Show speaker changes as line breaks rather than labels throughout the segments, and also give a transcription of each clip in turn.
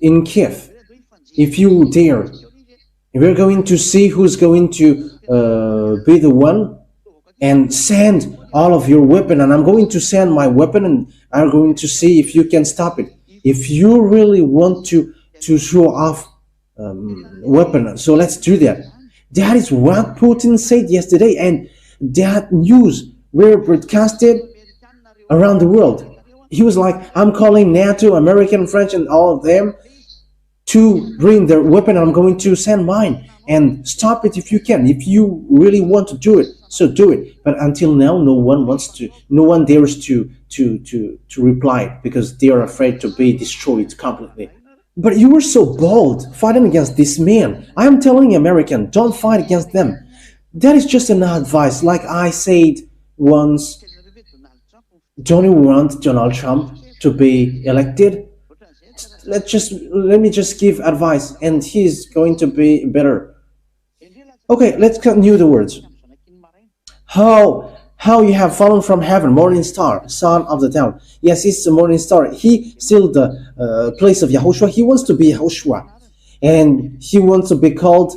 in Kiev. If you dare, we're going to see who's going to be the one and send all of your weapon, and I'm going to send my weapon, and I'm going to see if you can stop it. If you really want to show off weapon, so let's do that. That is what Putin said yesterday, and that news were broadcasted around the world. He was like, I'm calling NATO, American, French, and all of them to bring their weapon. I'm going to send mine, and stop it if you can. If you really want to do it, so do it. But until now, no one dares to reply, because they are afraid to be destroyed completely. But you were so bold fighting against this man. I am telling American, don't fight against them. That is just an advice. Like I said once, don't you want Donald Trump to be elected? Let me just give advice, and he's going to be better. Okay, let's continue the words. How you have fallen from heaven, morning star, son of the dawn. Yes, it's a morning star. He still the place of YAHOSHUAH. He wants to be YAHOSHUAH, and he wants to be called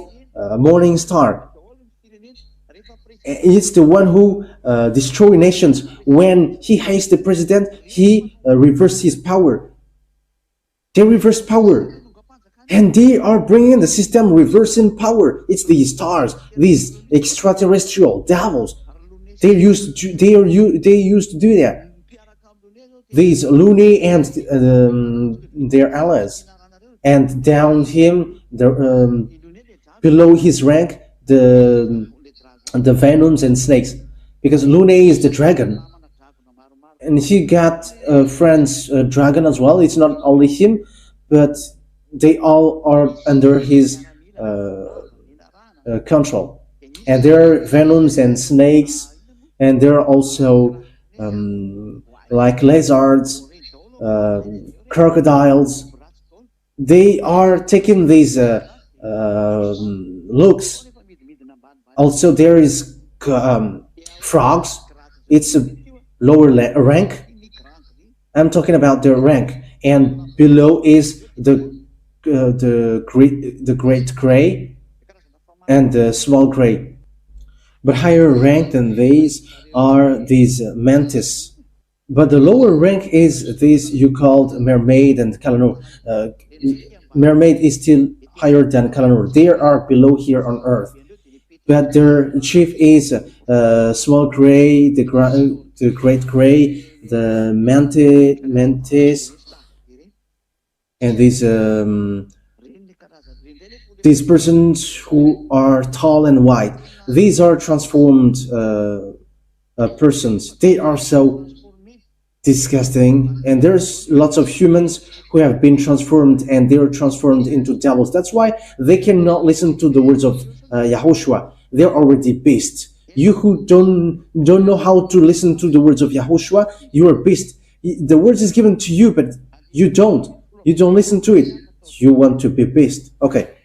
morning star. It's the one who destroys nations. When he hates the president, he reverses his power. They reverse power. And they are bringing the system reversing power. It's these stars, these extraterrestrial devils. They used to do that. These Looney and their allies, and down him, below his rank, the venoms and snakes, because Looney is the dragon, and he got a friend's dragon as well. It's not only him, but they all are under his control, and there are venoms and snakes. And there are also like lizards, crocodiles. They are taking these looks. Also, there is frogs. It's a lower rank. I'm talking about their rank, and below is the great gray and the small gray. But higher rank than these are these mantis. But the lower rank is this you called mermaid and calanur. Mermaid is still higher than calanur. They are below here on Earth. But their chief is small gray, the great gray, the mantis, and these persons who are tall and white. These are transformed persons. They are so disgusting, and there's lots of humans who have been transformed, and they are transformed into devils. That's why they cannot listen to the words of YAHOSHUAH. They're already beasts. You who don't know how to listen to the words of YAHOSHUAH, you are beast. The words is given to you, but you don't listen to it. You want to be beast. Okay.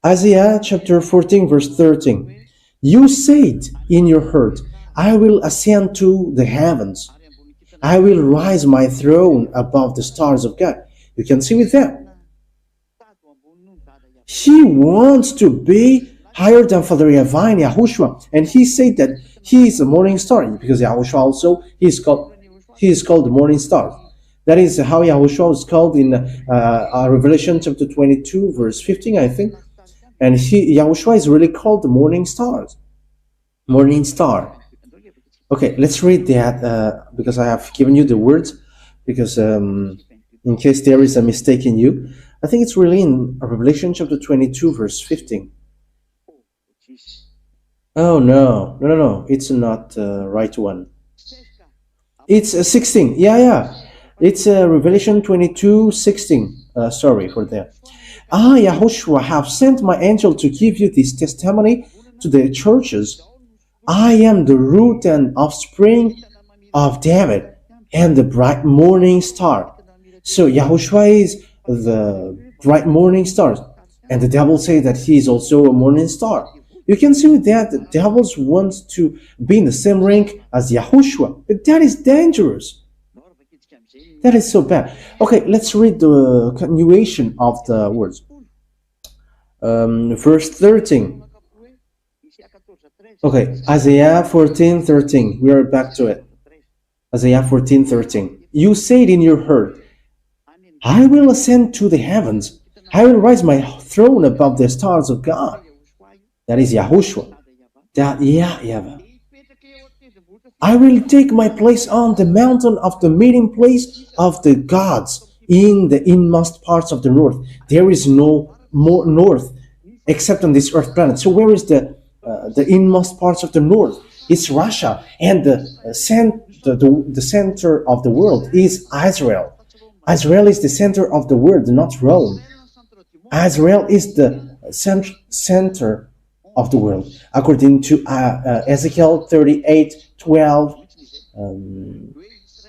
Isaiah chapter 14 verse 13. You said in your heart, I will ascend to the heavens. I will rise my throne above the stars of God. You can see with that. He wants to be higher than Father YAHVAH and YAHOSHUAH. And he said that he is a morning star, because YAHOSHUAH also, he is called the morning star. That is how YAHOSHUAH is called in Revelation chapter 22 verse 15, I think. And YAHOSHUAH is really called the morning star. Morning star. Okay, let's read that because I have given you the words, because in case there is a mistake in you. I think it's really in Revelation chapter 22 verse 15. Oh no, it's not the right one. It's 16. Yeah. It's Revelation 22:16. Sorry for that. YAHOSHUAH, have sent my angel to give you this testimony to the churches. I am the root and offspring of David and the bright morning star. So YAHOSHUAH is the bright morning star, and the devil say that he is also a morning star. You can see with that the devils want to be in the same rank as YAHOSHUAH, but that is dangerous. That is so bad. Okay, let's read the continuation of the words. Verse 13. Okay, Isaiah 14:13. We are back to it. Isaiah 14:13. You said in your heart, I will ascend to the heavens. I will raise my throne above the stars of God. That is YAHOSHUAH. That YAHVAH. I will take my place on the mountain of the meeting place of the gods in the inmost parts of the north. There is no more north except on this earth planet. So where is the inmost parts of the north? It's Russia, and the center of the world is Israel. Israel is the center of the world, not Rome. Israel is the center of the world, according to Ezekiel 38:12.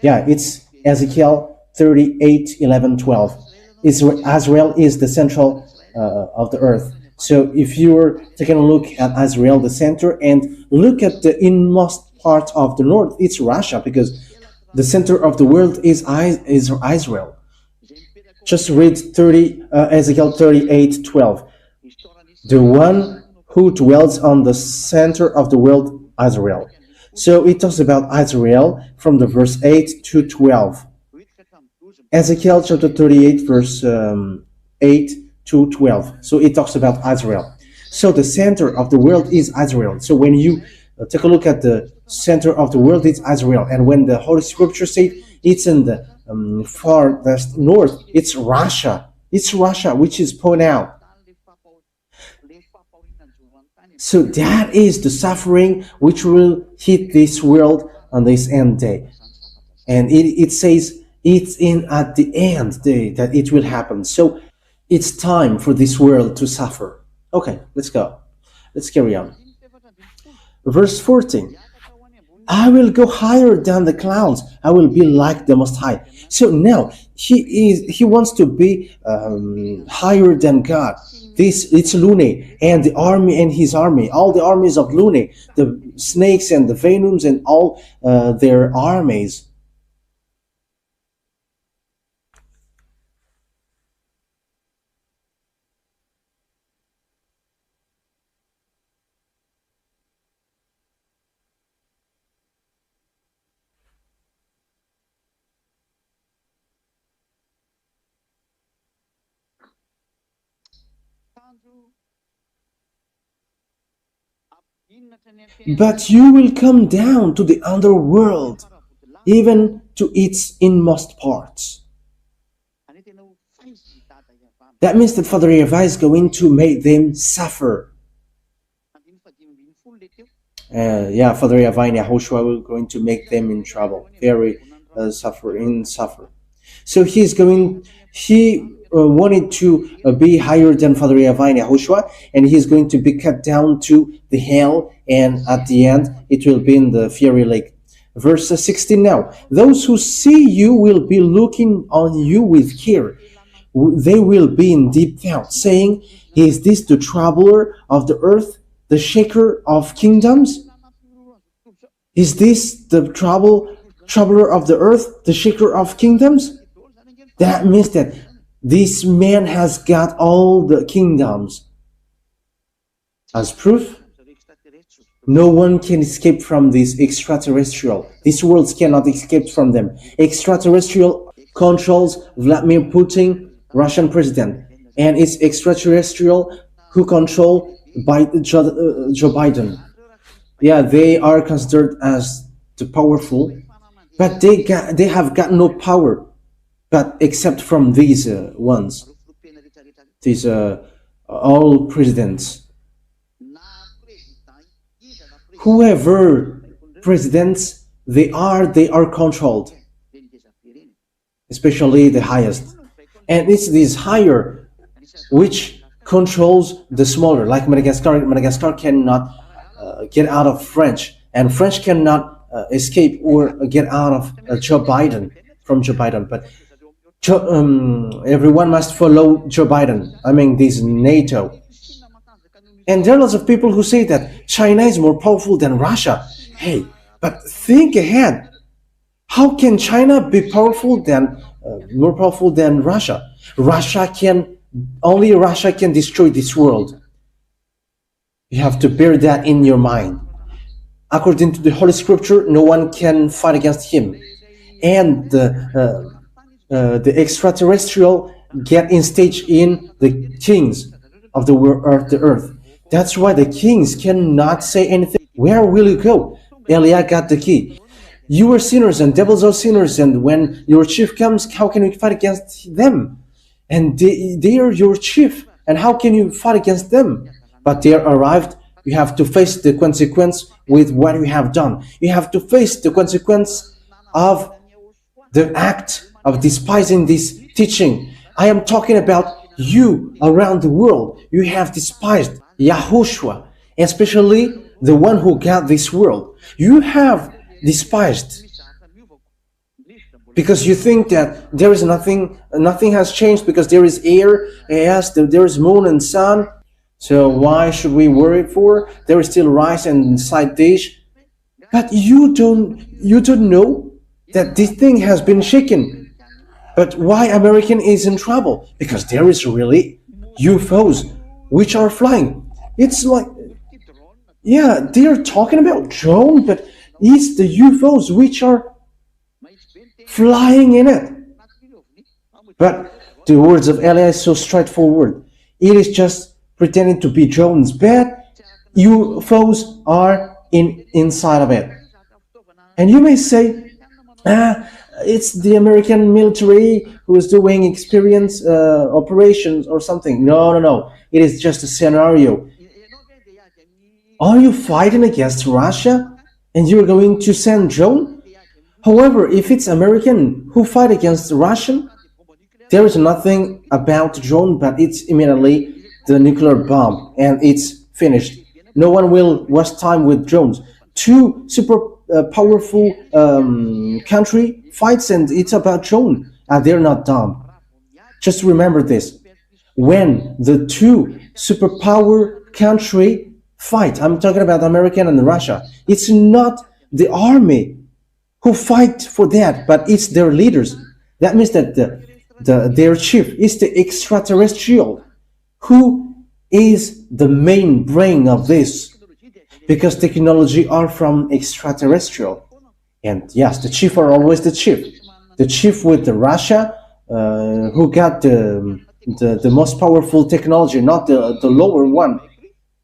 It's Ezekiel 38:11-12. Israel is the central of the earth. So if you're taking a look at Israel, the center, and look at the inmost part of the north, it's Russia, because the center of the world is Israel. Just read Ezekiel 38:12. The one who dwells on the center of the world, Israel. So it talks about Israel from the verse 8 to 12. Ezekiel chapter 38, verse 8 to 12. So it talks about Israel. So the center of the world is Israel. So when you take a look at the center of the world, it's Israel. And when the Holy Scripture says it's in the farthest north, it's Russia. It's Russia, which is pointed out. So that is the suffering which will hit this world on this end day. And it says it's at the end day that it will happen. So it's time for this world to suffer. Okay, let's go. Let's carry on. Verse 14. I will go higher than the clouds. I will be like the Most High. So now he wants to be higher than God. It's Lune and the army and his army, all the armies of Lune, the snakes and the Venoms and all their armies. But you will come down to the underworld, even to its inmost parts. That means that Father YAHVAH is going to make them suffer. Father YAHVAH and YAHOSHUAH will going to make them in trouble, very suffer. So he wanted to be higher than Father YAHVAH and YAHOSHUAH, and he's going to be cut down to the hell, and at the end it will be in the fiery lake. Verse 16 now. Those who see you will be looking on you with care. They will be in deep doubt, saying, is this the troubler of the earth, the shaker of kingdoms? Is this the troubler of the earth, the shaker of kingdoms? That means that this man has got all the kingdoms. As proof, no one can escape from this extraterrestrial. These worlds cannot escape from them. Extraterrestrial controls Vladimir Putin, Russian president, and it's extraterrestrial who control Joe Biden. Yeah, they are considered as the powerful, but they have got no power, but except from these ones, these all presidents. Whoever presidents they are controlled, especially the highest. And it's this higher which controls the smaller, like Madagascar. Madagascar cannot get out of French, and French cannot escape or get out of Joe Biden, from Joe Biden. But everyone must follow Joe Biden. I mean, this NATO. And there are lots of people who say that China is more powerful than Russia. Hey, but think ahead. How can China be more powerful than Russia? Only Russia can destroy this world. You have to bear that in your mind. According to the Holy Scripture, no one can fight against him. And the extraterrestrial get in stage in the kings of the earth. That's why the kings cannot say anything. Where will you go? Eliah got the key. You are sinners and devils are sinners, and when your chief comes, how can you fight against them? And they are your chief, and how can you fight against them? But they are arrived. You have to face the consequence with what you have done. You have to face the consequence of the act of despising this teaching. I am talking about you around the world. You have despised YAHOSHUAH, especially the one who got this world. You have despised because you think that there is nothing has changed because there is air, yes, there is moon and sun. So why should we worry for? There is still rice and side dish. But you don't know that this thing has been shaken. But why American is in trouble? Because there is really UFOs which are flying. It's like, yeah, they're talking about drone, but it's the UFOs which are flying in it. But the words of Elias is so straightforward. It is just pretending to be drones, but UFOs are inside of it. And you may say, it's the American military who is doing experience operations or something. No. It is just a scenario. Are you fighting against Russia and you're going to send drone? However, if it's American who fight against Russian, there is nothing about drone, but it's immediately the nuclear bomb and it's finished. No one will waste time with drones. Two super powerful country fights and it's about drone, and they're not dumb. Just remember this. When the two superpower country fight, I'm talking about American and Russia, it's not the army who fight for that, but it's their leaders. That means that their chief is the extraterrestrial, who is the main brain of this, because technology are from extraterrestrial. And yes, the chief are always the chief. The chief with the Russia, who got the most powerful technology, not the lower one.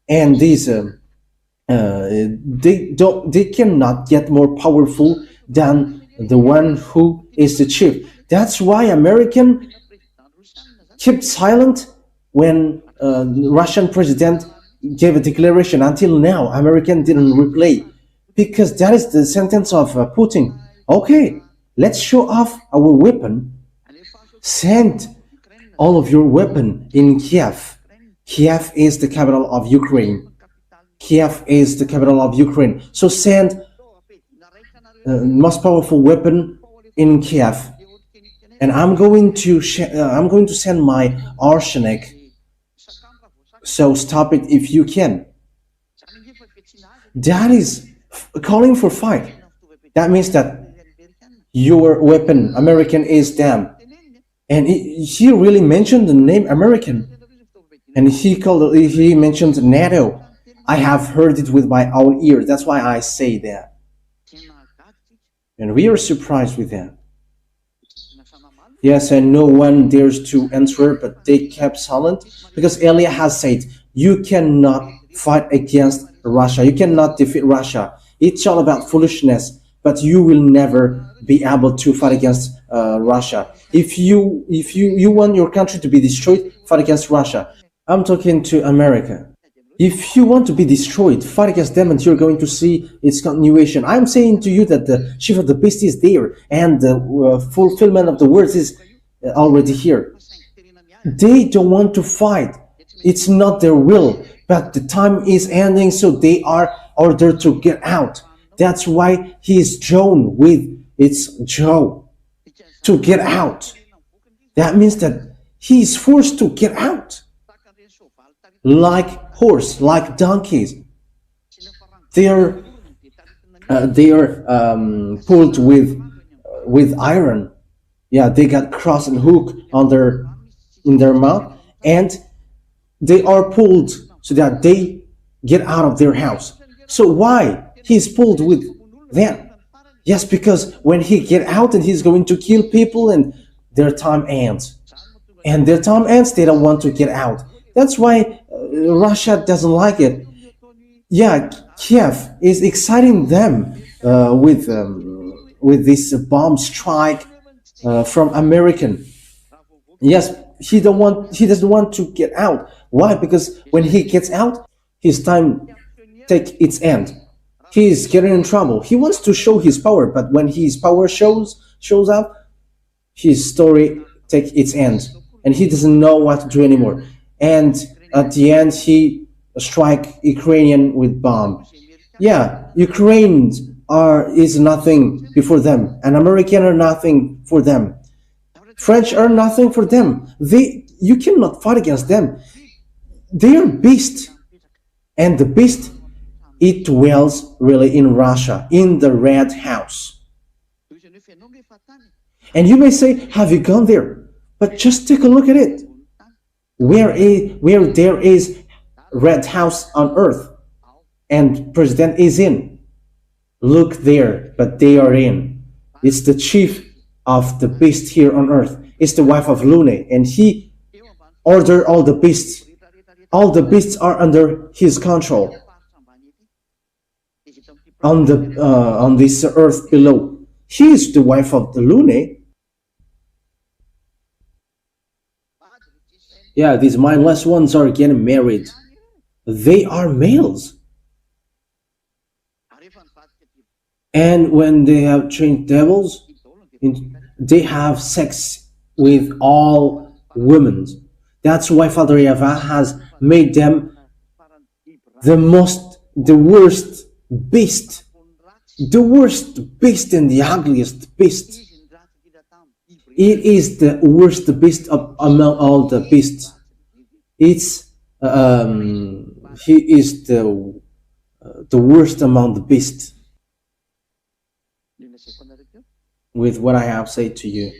And these they cannot get more powerful than the one who is the chief. That's why American kept silent when Russian president gave a declaration. Until now, American didn't reply, because that is the sentence of Putin. Okay, let's show off our weapon. Send all of your weapon in Kiev. Kiev is the capital of Ukraine. Kiev is the capital of Ukraine. So send most powerful weapon in Kiev, and I'm going to send my arsenic. So stop it if you can. That is calling for fight. That means that your weapon, American, is them. And he really mentioned the name American, and he mentioned NATO. I have heard it with my own ears. That's why I say that. And we are surprised with that. Yes, and no one dares to answer, but they kept silent, because Elia has said, you cannot fight against Russia. You cannot defeat Russia. It's all about foolishness, but you will never be able to fight against Russia. If you want your country to be destroyed, fight against Russia. I'm talking to America. If you want to be destroyed, fight against them, and you're going to see its continuation. I'm saying to you that the chief of the beast is there, and the fulfillment of the words is already here. They don't want to fight. It's not their will, but the time is ending, so they are ordered to get out. That's why he is drawn with its jaw to get out. That means that he is forced to get out. Like horse, like donkeys, they are pulled with with iron. Yeah, they got cross and hook on their in their mouth, and they are pulled so that they get out of their house. So why he's pulled with them? Yes, because when he get out and he's going to kill people and their time ends. And their time ends, they don't want to get out. That's why Russia doesn't like it. Yeah, Kiev is exciting them with this bomb strike from American. Yes, he doesn't want to get out. Why? Because when he gets out, his time take its end. He is getting in trouble. He wants to show his power, but when his power shows up, his story take its end, and he doesn't know what to do anymore. And at the end, he strike Ukrainian with bomb. Yeah, Ukraine is nothing before them, and American are nothing for them. French are nothing for them. You cannot fight against them. They are beast, and the beast, it dwells really in Russia, in the Red House. And you may say, have you gone there? But just take a look at it. Where there is Red House on Earth and President is in. Look there, but they are in. It's the chief of the beast here on Earth. It's the wife of Lune, and he ordered all the beasts. All the beasts are under his control on this earth below. She is the wife of the Lune. Yeah, these mindless ones are getting married. They are males. And when they have trained devils, they have sex with all women. That's why Father YAHVAH has made them the worst beast, and the ugliest beast. It is the worst beast among all the beasts. It's he is the worst among the beasts. With what I have said to you,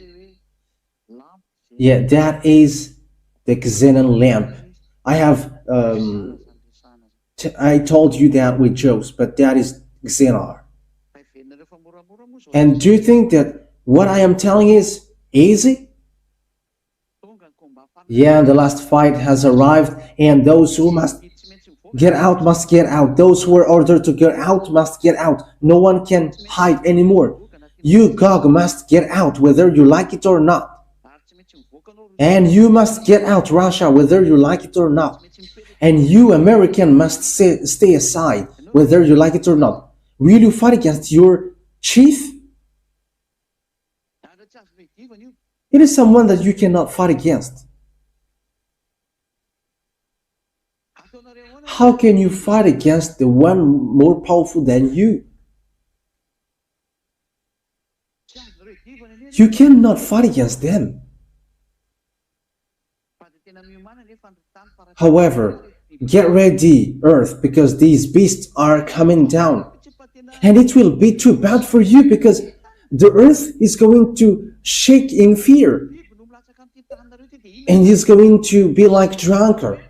yeah, that is the xenon lamp. I have I told you that with jokes, but that is xenon. And do you think that what I am telling is easy? Yeah, the last fight has arrived, and those who must get out must get out. Those who are ordered to get out must get out. No one can hide anymore. You, Gog, must get out, whether you like it or not. And you must get out, Russia, whether you like it or not. And you, American, must stay aside, whether you like it or not. Will you fight against your chief? It is someone that you cannot fight against. How can you fight against the one more powerful than you? You cannot fight against them. However, get ready, Earth, because these beasts are coming down. And it will be too bad for you, because the Earth is going to shake in fear. And it's going to be like drunkard.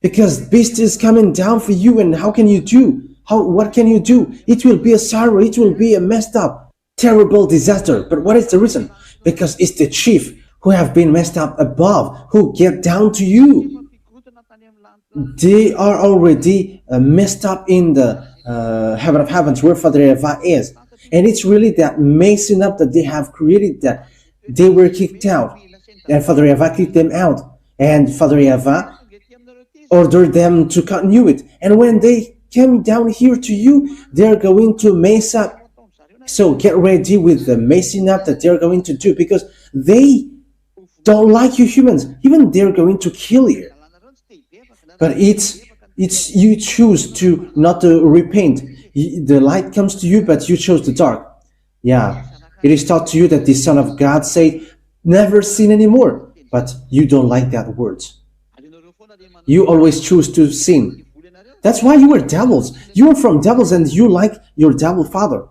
Because beast is coming down for you, and how can you do? What can you do? It will be a sorrow, it will be a messed up, terrible disaster. But what is the reason? Because it's the chief who have been messed up above, who get down to you. They are already messed up in the heaven of heavens, where Father YAHVAH is. And it's really that messing up that they have created, that they were kicked out. And Father YAHVAH kicked them out. And Father YAHVAH ordered them to continue it. And when they came down here to you, they're going to mess up. So get ready with the messing up that they're going to do, because they don't like you humans. Even they're going to kill you. But it's you choose to not to repent. The light comes to you, but you chose the dark. Yeah, it is taught to you that the Son of God said, never sin anymore. But you don't like that word. You always choose to sin. That's why you are devils. You are from devils, and you like your devil father.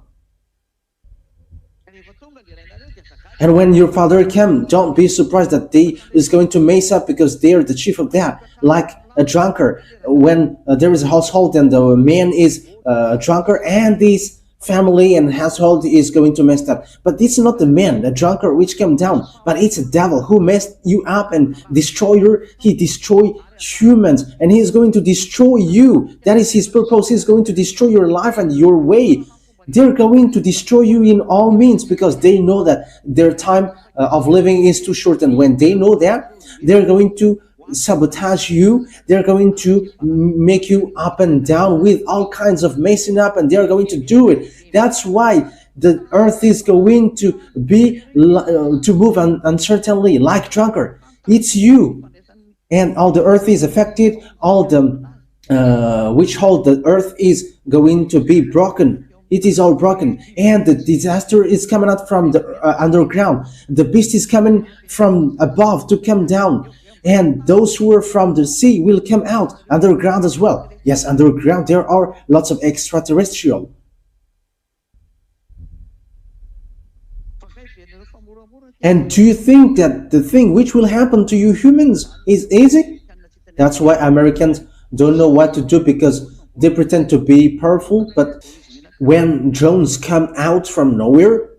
And when your father come, don't be surprised that they is going to mess up because they are the chief of that, like a drunkard. When there is a household and the man is a drunkard, and this family and household is going to mess up. But it's not the man, the drunkard, which came down, but it's a devil who messed you up and destroyer. He destroy humans, and he is going to destroy you. That is his purpose. He's going to destroy your life and your way. They're going to destroy you in all means because they know that their time of living is too short. And when they know that, they're going to sabotage you. They're going to make you up and down with all kinds of messing up, and they're going to do it. That's why the earth is going to be to move uncertainly like drunkard. It's you, and all the earth is affected. All the which hold the earth is going to be broken. It is all broken, and the disaster is coming out from the underground. The beast is coming from above to come down, and those who are from the sea will come out underground as well. Yes, underground there are lots of extraterrestrial. And do you think that the thing which will happen to you humans is easy? That's why Americans don't know what to do, because they pretend to be powerful, but when drones come out from nowhere,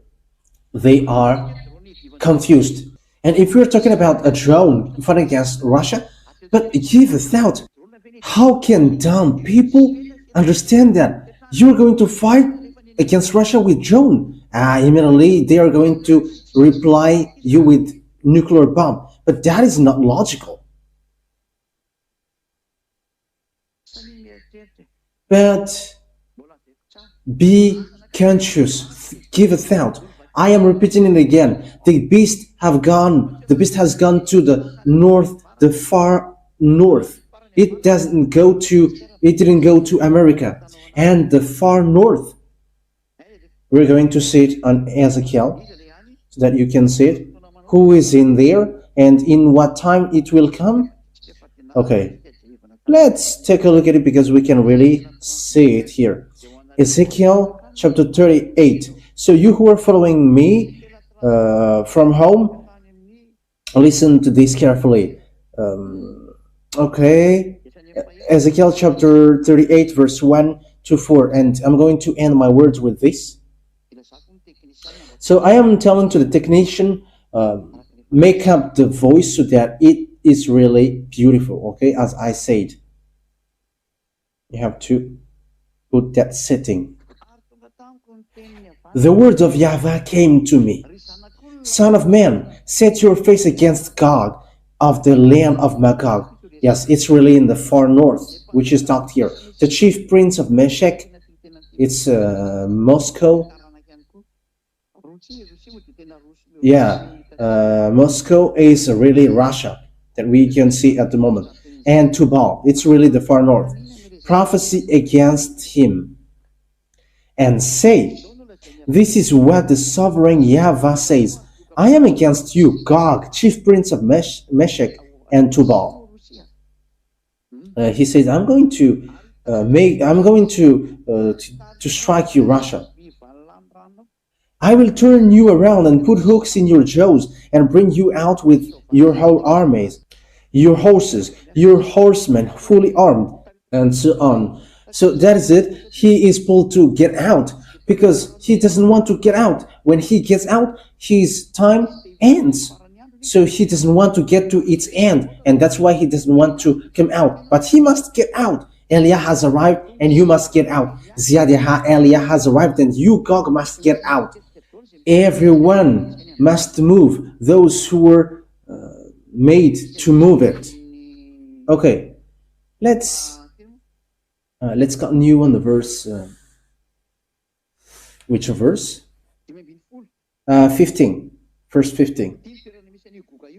they are confused. And if we're talking about a drone fighting against Russia, but give a thought, how can dumb people understand that you're going to fight against Russia with drone? Immediately they are going to reply you with nuclear bomb. But that is not logical. But be conscious, give a thought. I am repeating it again. The beast has gone to the north, the far north. It didn't go to America. And the far north, we're going to see it on Ezekiel, so that you can see it. Who is in there and in what time it will come? Okay, let's take a look at it because we can really see it here. Ezekiel chapter 38. So you who are following me from home, listen to this carefully. Okay, Ezekiel chapter 38 verse 1 to 4, and I'm going to end my words with this. So I am telling to the technician, make up the voice so that it is really beautiful, okay, as I said. You have to put that setting. The word of YAHVAH came to me. Son of man, set your face against Gog of the land of Magog. Yes, it's really in the far north, which is talked here. The chief prince of Meshech, it's Moscow. Yeah, Moscow is really Russia that we can see at the moment. And Tubal, it's really the far north. Prophecy against him and say, this is what the sovereign YAHVAH says. I am against you, Gog, chief prince of Meshech and Tubal. He says, I'm going to strike you, Russia. I will turn you around and put hooks in your jaws and bring you out with your whole armies, your horses, your horsemen fully armed, and so on. So that is it. He is pulled to get out because he doesn't want to get out. When he gets out, his time ends. So he doesn't want to get to its end, and that's why he doesn't want to come out. But he must get out. Eliah has arrived, and you must get out. Ziadiha, Eliah has arrived, and you, Gog, must get out. Everyone must move. Those who were made to move it. Okay, let's continue on the verse. Which verse? 15, verse 15.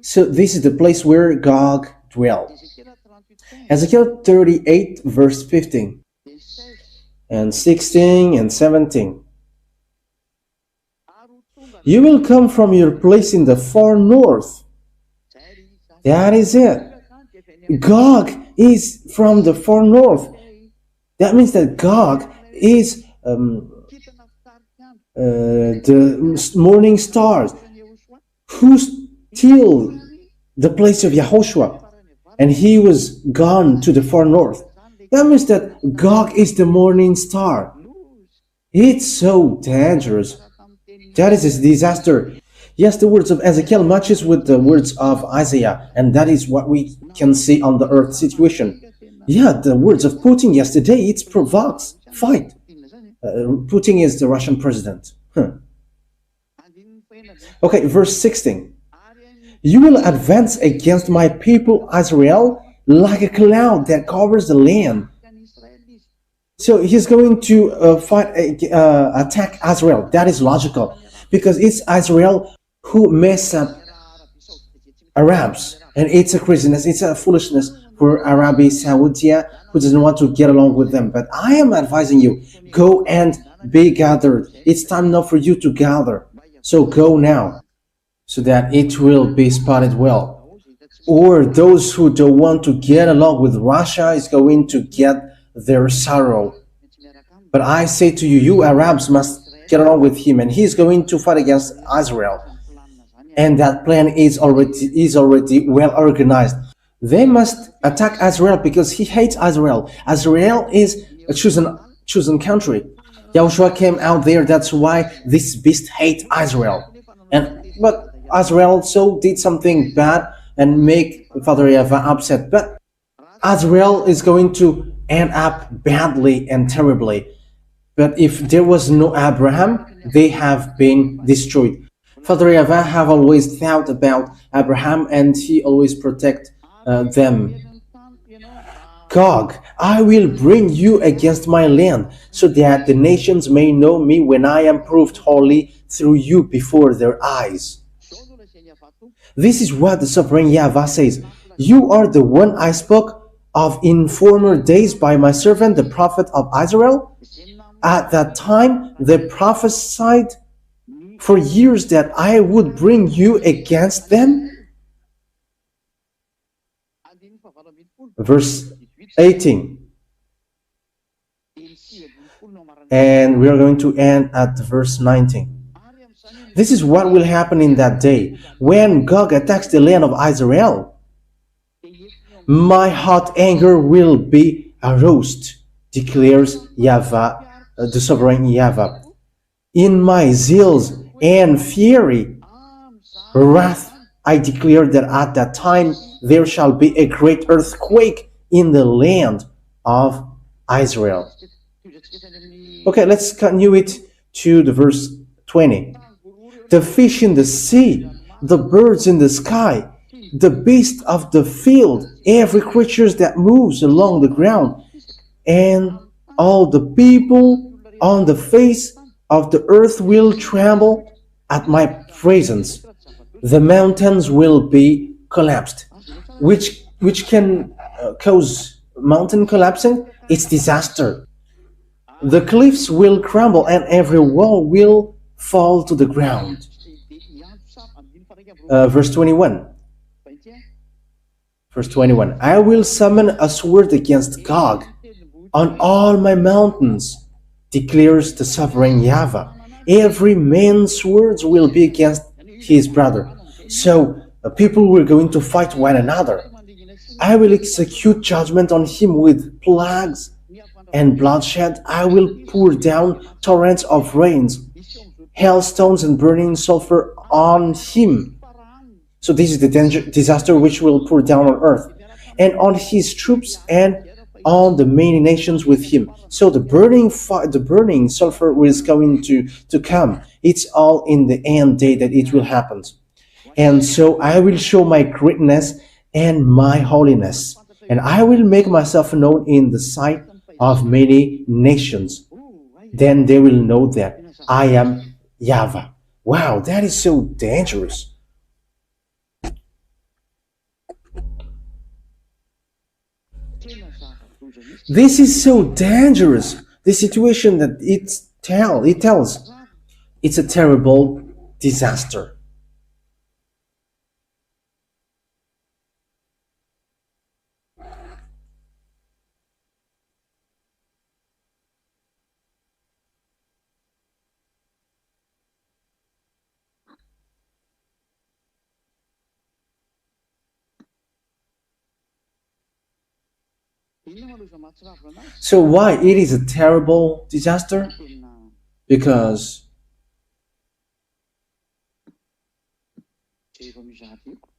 So this is the place where Gog dwelt. Ezekiel 38, verse 15, and 16 and 17. You will come from your place in the far north. That is it. Gog is from the far north. That means that Gog is the morning stars. who steal the place of Yahushua, and he was gone to the far north. That means that Gog is the morning star. It's so dangerous. That is a disaster. Yes, the words of Ezekiel matches with the words of Isaiah, and that is what we can see on the earth situation. Yeah, the words of Putin yesterday, it provokes fight. Putin is the Russian president. Okay, verse 16. You will advance against my people Israel like a cloud that covers the land. So he's going to attack Israel. That is logical, because it's Israel who mess up Arabs, and it's a craziness, it's a foolishness for Arabia Saudi who doesn't want to get along with them. But I am advising you, go and be gathered. It's time now for you to gather. So go now, so that it will be spotted well. Or those who don't want to get along with Russia is going to get their sorrow. But I say to you, you Arabs must get along with him, and he's going to fight against Israel. And that plan is already well organized. They must attack Israel because he hates Israel. Israel is a chosen country. Yahushua came out there. That's why this beast hates Israel. But Israel also did something bad and make Father YAHVAH upset. But Israel is going to end up badly and terribly. But if there was no Abraham, they have been destroyed. Father YAHVAH have always thought about Abraham, and he always protect them. Gog, I will bring you against my land, so that the nations may know me when I am proved holy through you before their eyes. This is what the sovereign YAHVAH says. You are the one I spoke of in former days by my servant, the prophet of Israel. At that time, they prophesied for years that I would bring you against them. Verse 18. And we are going to end at verse 19. This is what will happen in that day when Gog attacks the land of Israel. My hot anger will be aroused, declares YAHVAH, the sovereign YAHVAH. In my zeals and fury, wrath, I declare that at that time there shall be a great earthquake in the land of Israel. Okay, let's continue it to the verse 20. The fish in the sea, the birds in the sky, the beast of the field, every creature that moves along the ground, and all the people on the face of the earth will tremble at my presence. The mountains will be collapsed. Which can cause mountain collapsing? It's disaster. The cliffs will crumble and every wall will fall to the ground. Verse 21. Verse 21. I will summon a sword against Gog on all my mountains, declares the sovereign YAHVAH. Every man's swords will be against his brother. So people were going to fight one another. I will execute judgment on him with plagues and bloodshed. I will pour down torrents of rains, hailstones and burning sulfur on him. So this is the disaster which will pour down on earth, and on his troops and on the many nations with him. So the burning sulfur is going to come. It's all in the end day that it will happen. And so I will show my greatness and my holiness, and I will make myself known in the sight of many nations. Then they will know that I am YAHVAH. Wow, that is so dangerous. This is so dangerous. The situation that it tells, it's a terrible disaster. So why it is a terrible disaster? Because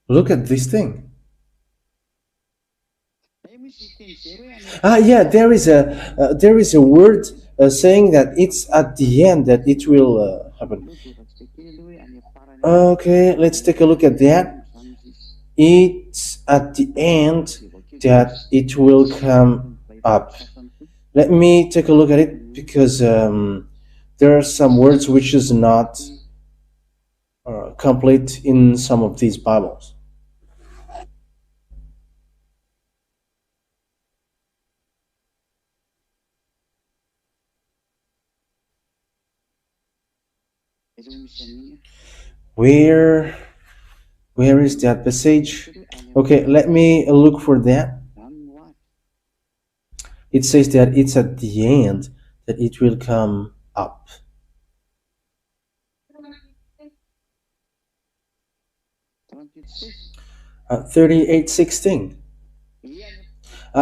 look at this thing. Yeah, there is a word saying that it's at the end that it will happen. Okay, let's take a look at that. It's at the end that it will come up. Let me take a look at it because there are some words which is not complete in some of these Bibles. Where is that passage? Okay, let me look for that. It says that it's at the end that it will come up. 38:16.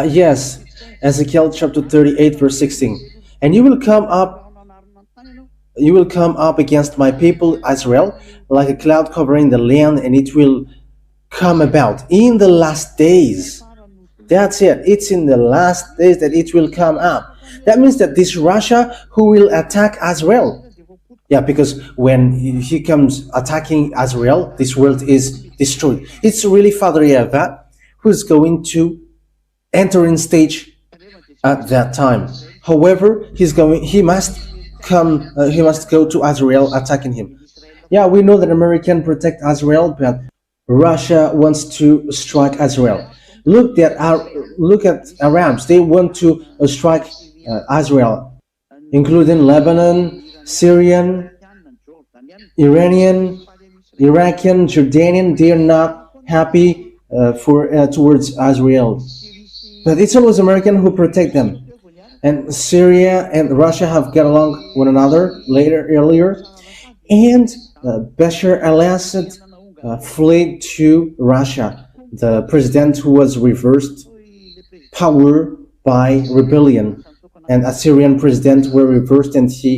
Yes, Ezekiel chapter 38 verse 16. And you will come up against my people Israel like a cloud covering the land, and it will come about in the last days. That's it. It's in the last days that it will come up. That means that this Russia who will attack Israel. Yeah, because when he comes attacking Israel, this world is destroyed. It's really Father YAHVAH who's going to enter in stage at that time. However, he must go to Israel attacking him. Yeah, we know that America protect Israel, but Russia wants to strike Israel. Look at Arabs. They want to strike Israel, including Lebanon, Syrian, Iranian, Iraqian, Jordanian. They are not happy towards Israel, but it's always American who protect them. And Syria and Russia have got along one another earlier, and Bashar al-Assad fled to Russia, the president who was reversed power by rebellion, and Assyrian president were reversed and he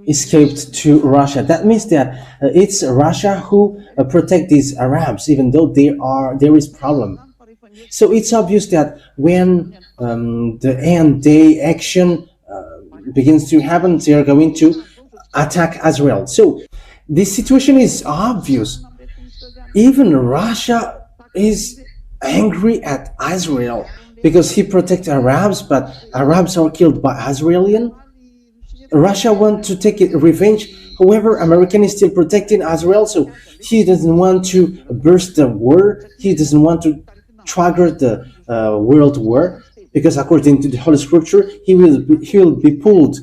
escaped to Russia. That means that it's Russia who protect these Arabs, even though there is problem. So it's obvious that when the end day action begins to happen, they are going to attack Israel. So this situation is obvious. Even Russia is angry at Israel because he protects Arabs, but Arabs are killed by Israelis. Russia wants to take revenge. However, American is still protecting Israel, so he doesn't want to burst the war. He doesn't want to trigger the world war, because according to the Holy Scripture, he will be pulled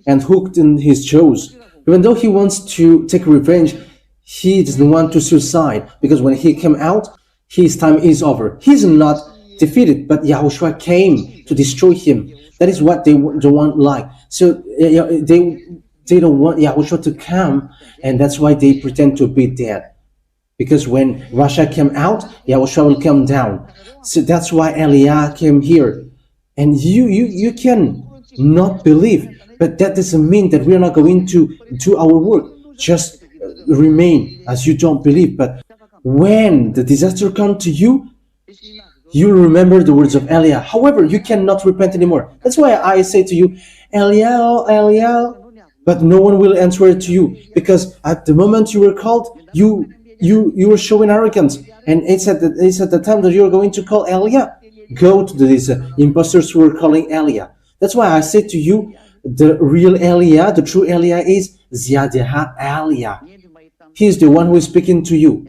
and hooked in his jaws. Even though he wants to take revenge, he doesn't want to suicide, because when he came out, his time is over. He's not defeated, but YAHOSHUAH came to destroy him. That is what they don't want. So they don't want YAHOSHUAH to come, and that's why they pretend to be dead. Because when Russia came out, YAHOSHUAH will come down. So that's why Eliah came here. And you can not believe, but that doesn't mean that we're not going to do our work. Just remain as you don't believe. But when the disaster comes to you, you remember the words of Eliah. However, you cannot repent anymore. That's why I say to you, Eliah, Eliah, but no one will answer to you, because at the moment you were called, you were showing arrogance, and it's at the time that you're going to call Eliah. Go to these imposters who are calling Eliah. That's why I say to you, the real Eliah, the true Eliah is Ziyadah Eliah. He is the one who is speaking to you.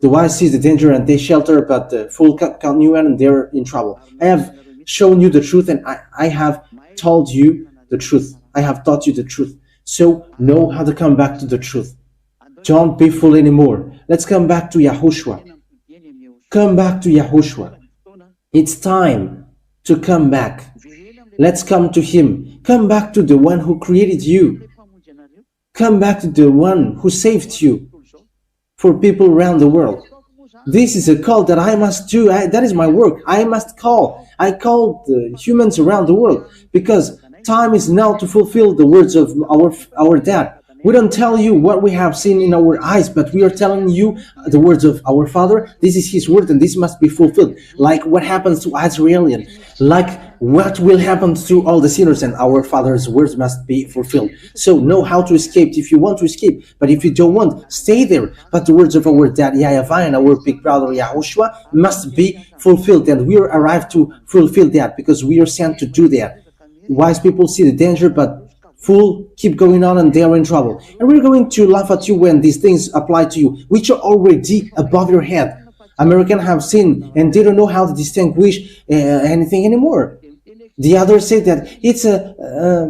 The wise sees the danger and they shelter, but the fool can't you and they're in trouble. I have shown you the truth, and I have told you the truth. I have taught you the truth. So know how to come back to the truth. Don't be fool anymore. Let's come back to YAHOSHUAH. Come back to YAHOSHUAH. It's time to come back. Let's come to him. Come back to the one who created you. Come back to the one who saved you for people around the world. This is a call that I must do. That is my work. I must call. I call the humans around the world because time is now to fulfill the words of our dad. We don't tell you what we have seen in our eyes, but we are telling you the words of our Father. This is His word, and this must be fulfilled. Like what happens to Israelian, like what will happen to all the sinners, and our Father's words must be fulfilled. So know how to escape if you want to escape, but if you don't want, stay there. But the words of our dad YAHVAH and our big brother YAHOSHUAH must be fulfilled, and we are arrived to fulfill that because we are sent to do that. Wise people see the danger, but fool keep going on and they are in trouble. And we're going to laugh at you when these things apply to you, which are already above your head. Americans have seen and they don't know how to distinguish anything anymore. The others say that it's a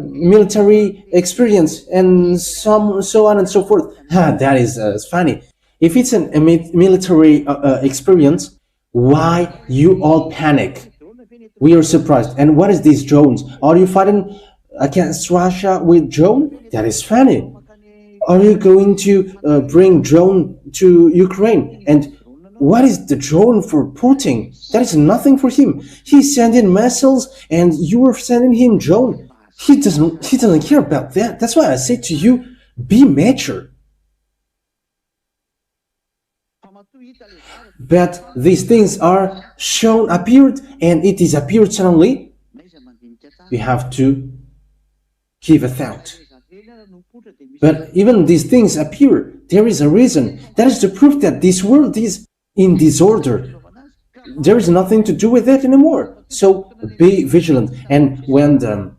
military experience and so on and so forth. That is funny. If it's a military experience, why you all panic? We are surprised. And what is these drones? Are you fighting against Russia with drone? That is funny. Are you going to bring drone to Ukraine? And what is the drone for Putin? That is nothing for him. He's sending missiles and you are sending him drone. He doesn't care about that. That's why I say to you, be mature. But these things are appeared, and it disappeared suddenly. We have to give a thought. But even these things appear, there is a reason. That is the proof that this world is in disorder. There is nothing to do with it anymore. So be vigilant. And when the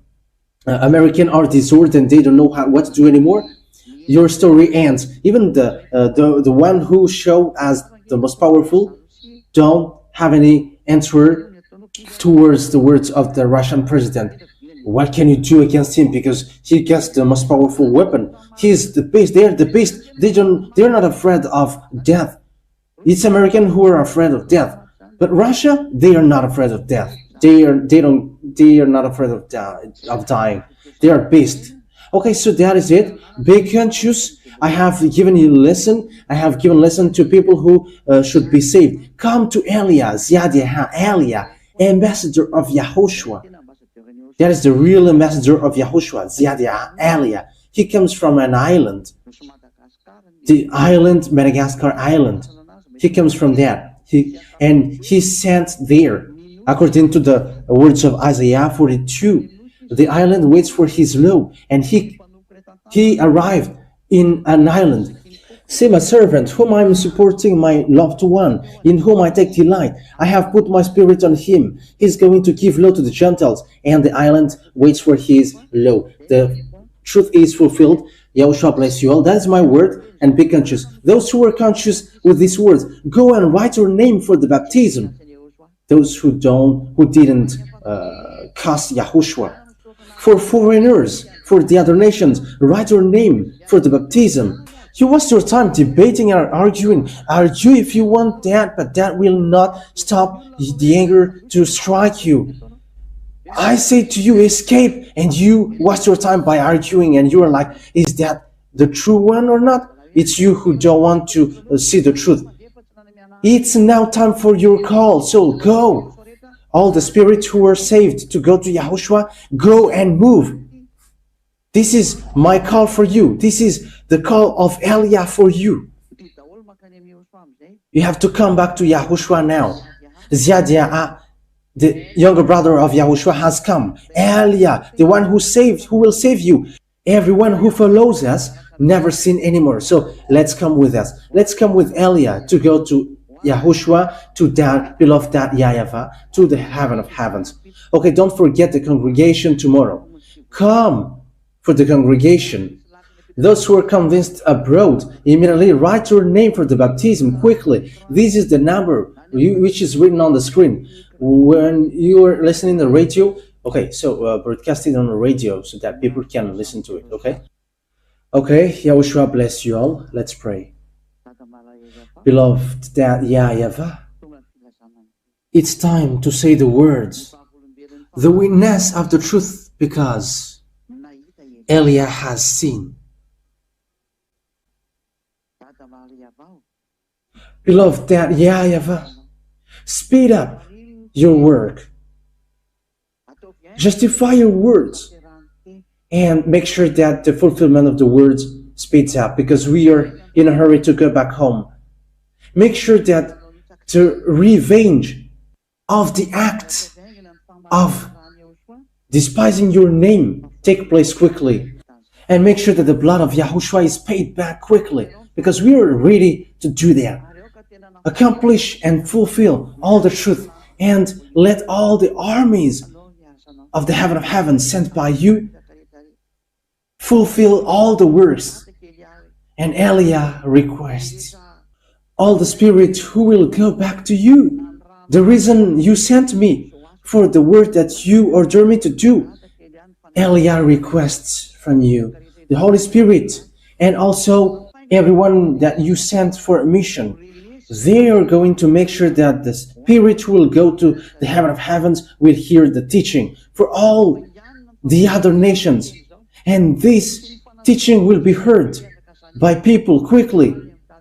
Americans are disordered and they don't know what to do anymore, your story ends. Even the one who showed as the most powerful don't have any answer towards the words of the Russian president. What can you do against him? Because he gets the most powerful weapon. He's the beast. They're the beast. They're not afraid of death. It's Americans who are afraid of death. But Russia, they are not afraid of death. They are not afraid of dying. They are beasts. Okay, so that is it. Be conscious. I have given you a lesson. I have given lesson to people who should be saved. Come to Elia, Elia, ambassador of YAHOSHUAH. That is the real ambassador of YAHOSHUAH, Elia. He comes from an island. The island, Madagascar island. He comes from there. He's sent there. According to the words of Isaiah 42, the island waits for his law, and he arrived in an island. See my servant, whom I am supporting, my loved one, in whom I take delight. I have put my spirit on him. He is going to give law to the Gentiles, and the island waits for his law. The truth is fulfilled. YAHOSHUAH bless you all. That is my word, and be conscious. Those who are conscious with these words, go and write your name for the baptism. Those who didn't cast YAHOSHUAH. For foreigners, for the other nations, write your name for the baptism. You waste your time debating and arguing. Argue if you want that, but that will not stop the anger to strike you. I say to you, escape, and you waste your time by arguing, and you are like, is that the true one or not? It's you who don't want to see the truth. It's now time for your call, so go. All the spirits who are saved to go to YAHOSHUAH, go and move. This is my call for you. This is the call of Elia for you. You have to come back to YAHOSHUAH now. Ziadia, the younger brother of YAHOSHUAH, has come. Elia, the one who will save you. Everyone who follows us never sin anymore. So let's come with us. Let's come with Elia to go to YAHOSHUAH, to that beloved dad YAHVAH, to the heaven of heavens. Okay, don't forget the congregation tomorrow. Come for the congregation. Those who are convinced abroad, immediately write your name for the baptism quickly. This is the number which is written on the screen. When you are listening to the radio, okay, so broadcast it on the radio so that people can listen to it, okay? Okay, YAHOSHUAH bless you all. Let's pray. Beloved dad YAHVAH, it's time to say the words, the witness of the truth, because Elia has seen. Beloved Dad YAHVAH, speed up your work. Justify your words and make sure that the fulfillment of the words speeds up, because we are in a hurry to go back home. Make sure that the revenge of the act of despising your name take place quickly. And make sure that the blood of YAHOSHUAH is paid back quickly, because we are ready to do that. Accomplish and fulfill all the truth, and let all the armies of the heaven of heaven sent by you fulfill all the works. And Elia requests all the spirits who will go back to you. The reason you sent me for the work that you ordered me to do, Elia requests from you, the Holy Spirit, and also everyone that you sent for a mission. They are going to make sure that the Spirit who will go to the heaven of heavens will hear the teaching for all the other nations. And this teaching will be heard by people quickly.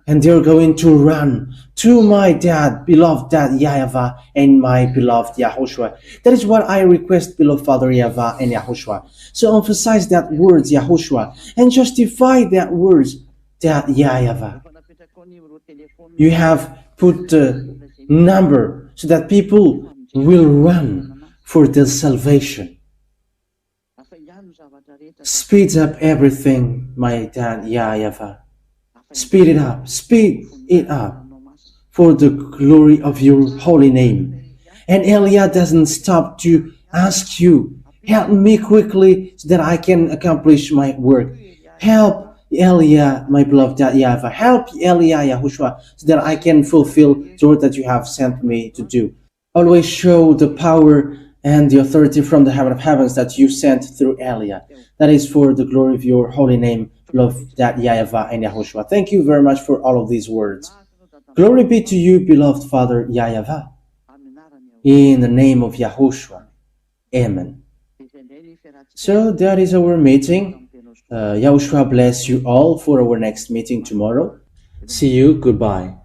And they're going to run to my dad, beloved Dad YAHVAH, and my beloved YAHOSHUAH. That is what I request, beloved Father YAHVAH and YAHOSHUAH. So emphasize that words, YAHOSHUAH, and justify that words, Dad YAHVAH. You have put the number so that people will run for their salvation. Speed up everything, my Dad YAHVAH. Speed it up for the glory of your holy name. And Elia doesn't stop to ask you, help me quickly so that I can accomplish my work. Help Elia, my beloved YAHVAH. Help Elia, YAHOSHUAH, so that I can fulfill the work that you have sent me to do. Always show the power and the authority from the heaven of heavens that you sent through Elia. That is for the glory of your holy name, beloved YAHVAH and YAHOSHUAH. Thank you very much for all of these words. Glory be to you, beloved Father YAHVAH. In the name of YAHOSHUAH. Amen. So that is our meeting. YAHOSHUAH bless you all for our next meeting tomorrow. See you. Goodbye.